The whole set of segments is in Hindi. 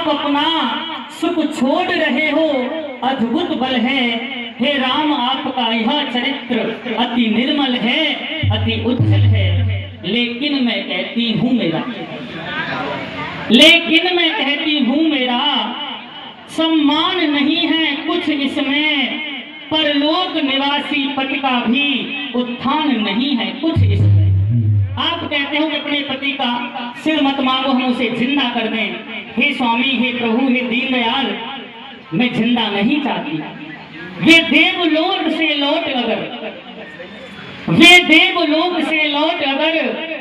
आप अपना सुख छोड़ रहे हो, अद्भुत बल है। हे राम आपका यह चरित्र अति निर्मल है, अति उज्जवल है। लेकिन मैं कहती हूँ मेरा सम्मान नहीं है कुछ इसमें, परलोक निवासी पति का भी उत्थान नहीं है कुछ इसमें। आप कहते हो कि अपने पति का सिर मत मांगो, हम उसे जिंदा कर दें। हे स्वामी, हे प्रभु, हे दीनदयाल, मैं जिंदा नहीं चाहती। ये देवलोक से लौट अगर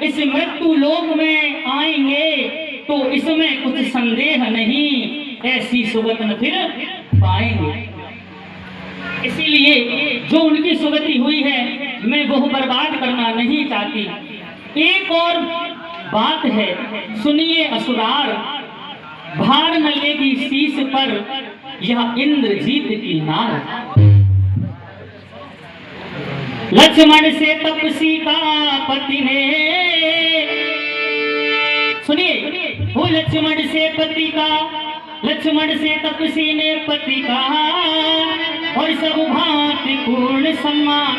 इस मृत्यु लोक में आएंगे तो इसमें कुछ संदेह नहीं, ऐसी सुगति फिर पाएंगे। इसीलिए जो उनकी सुगति हुई है मैं वो बर्बाद करना नहीं चाहती। एक और बात है, सुनिए असुरार, भार न लेगी शीश पर यह इंद्रजीत की नार। लक्ष्मण से तपसी का पति ने, सुनिए, वो लक्ष्मण से तपसी ने पति का और सब भांति पूर्ण सम्मान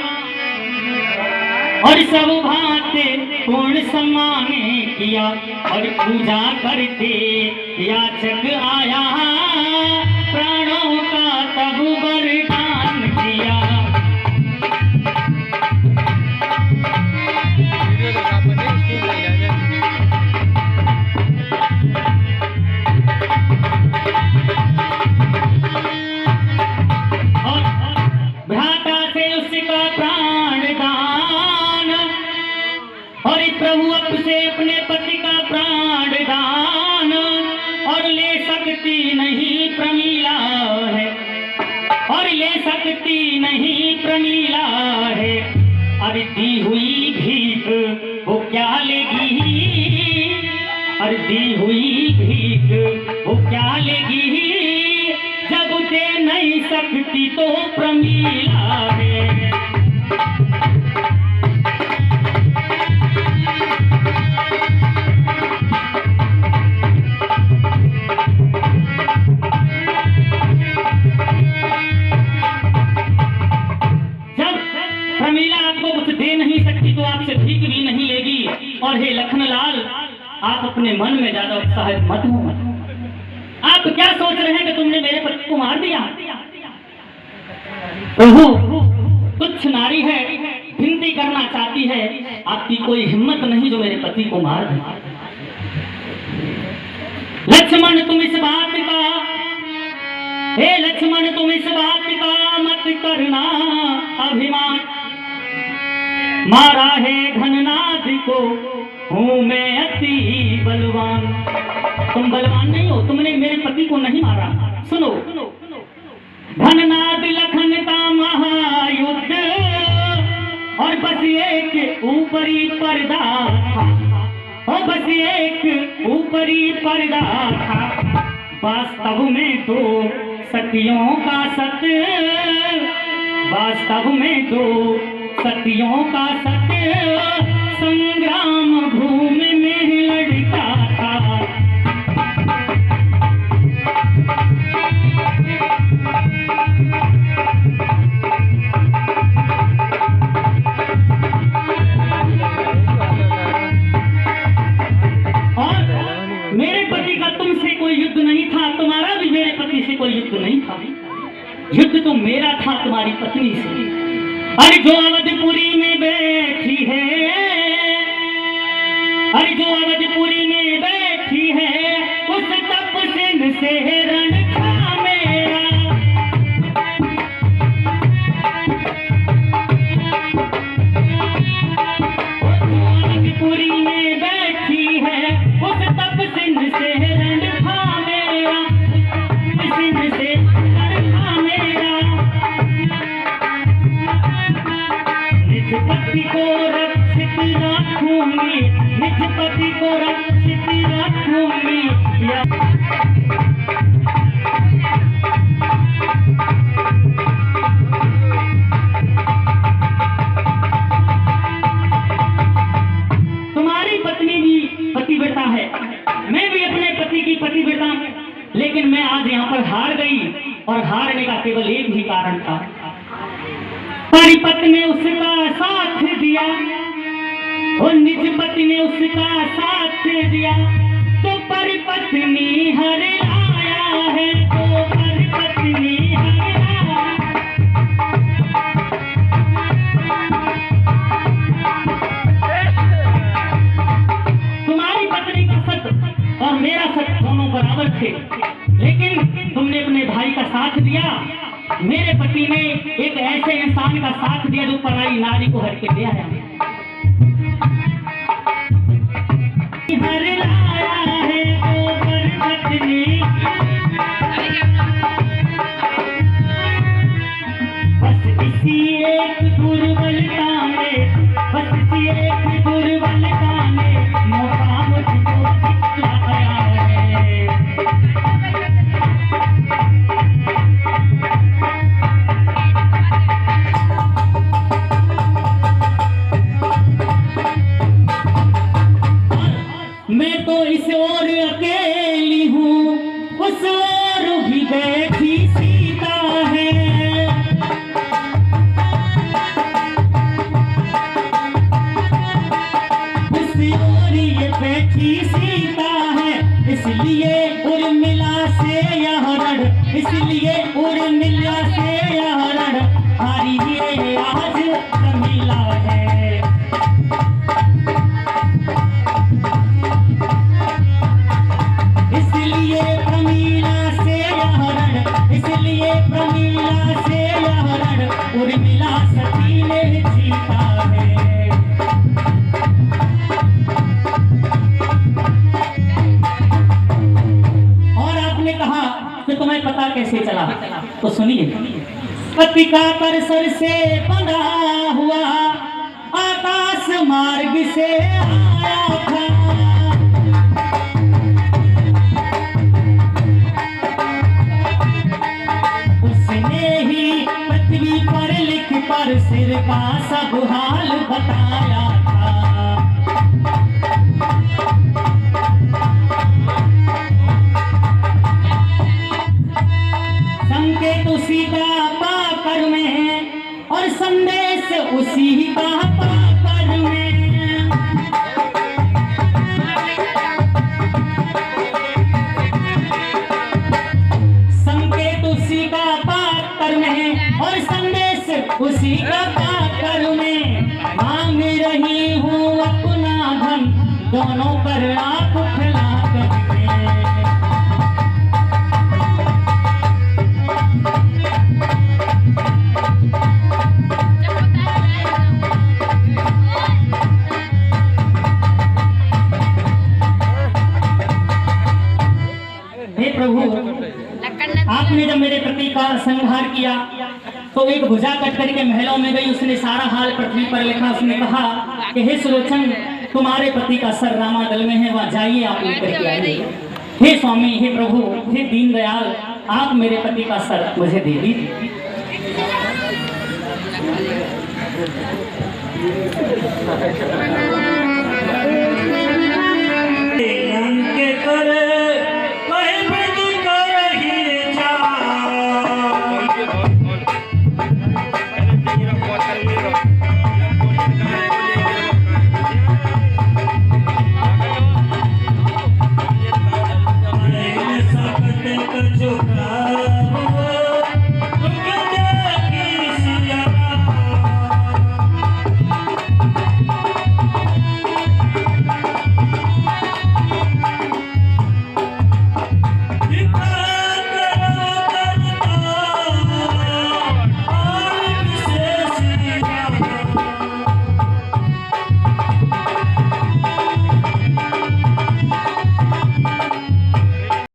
किया और पूजा करके याचक आया, प्राणों का तब वरदान किया। प्रभु अब से अपने पति का प्राण दान, और ले सकती नहीं प्रमीला है, अरे दी हुई भीख वो क्या लेगी, जब दे नहीं सकती तो प्रमीला है। तो आपसे भीख भी नहीं लेगी। और हे लखनलाल, आप अपने मन में ज्यादा उत्साहित मत हो। आप क्या सोच रहे हैं कि तुमने मेरे पति को मार दिया? प्रभु तुच्छ नारी है, विनती करना चाहती है, आपकी कोई हिम्मत नहीं जो मेरे पति को मार दे। लक्ष्मण तुम इस बात का, हे लक्ष्मण तुम इस बात का मत करना अभिमान, मारा है घननाद को हूँ मैं अति बलवान। तुम बलवान नहीं हो, तुमने मेरे पति को नहीं मारा। सुनो, घननाद लखन का महायुद्ध और बस एक ऊपरी पर्दा था, और बस एक ऊपरी पर्दा था, वास्तव में दो सतियों का सत्य संग्राम भूमि में लड़ता था। और मेरे पति का तुमसे कोई युद्ध नहीं था, तुम्हारा भी मेरे पति से कोई युद्ध नहीं था। युद्ध तो मेरा था तुम्हारी पत्नी से। अरे जो अवधपुरी में बैठी है, उस तपसिन से रण था मेरा। जो अवधपुरी में बैठी है, उस तपसिन से रण था मेरा, तपसिन से रण था मेरा। निज पति को रक्षित रखूंगी, निज पति को रक्षित रखूंगी। तुम्हारी पत्नी भी पतिव्रता है, मैं भी अपने पति की पतिव्रता लेकिन मैं आज यहाँ पर हार गई, और हारने का केवल एक ही कारण था, परिपत ने उसका साथ दिया, और निज पति ने उसका साथ दिया, तो परिपत्नी हर आया है, तो परिपत्नी हर आया। तुम्हारी पत्नी का सत और मेरा सत दोनों बराबर थे, लेकिन तुमने अपने भाई का साथ दिया, मेरे पति ने एक ऐसे इंसान का साथ दिया जो पराई नारी को हर के ले आया। हर लाया है वो परिपत्नी, बस इसी एक दुर्बलता में, बस इसी एक दुर्बलता में मौका मुझको दिखलाया है। मैं तो इस ओर अकेली हूँ, उस ओर भी बैठी सीता है, उस ओर ये बैठी सीता है, इसलिए उर्मिला से यह रण, इसलिए उर्मिला से यह रण, हमारी ये आज प्रमिला है। इसलिए प्रमिला से यह रण, इसलिए प्रमिला से यह रण, उर्मिला सती ने जीता है। और आपने कहा कि तुम्हें पता कैसे चला, तो सुनिए। पति का परसर से बंधा हुआ आकाश मार्ग से आया था, पृथ्वी पर लिख पर सिर का सब हाल बताया था। संकेत उसी का पाकर में, और संदेश उसी का पाकर में, संकेत उसी का पाकर में, और संदेश उसी का पाकर में, मांग रही हूँ अपना धन दोनों पर आँख फैला करके। हे प्रभु, आपने जब मेरे पति का संहार किया तो एक भुजा कट करके महलों में गई, उसने सारा हाल पृथ्वी पर लिखा। उसने कहा कि हे सुलोचन, तुम्हारे पति का सर रामादल में है, वहां जाइए, आप लेकर के आइए। हे स्वामी, हे प्रभु, हे दीनदयाल, आप मेरे पति का सर मुझे दे दीजिए। के कर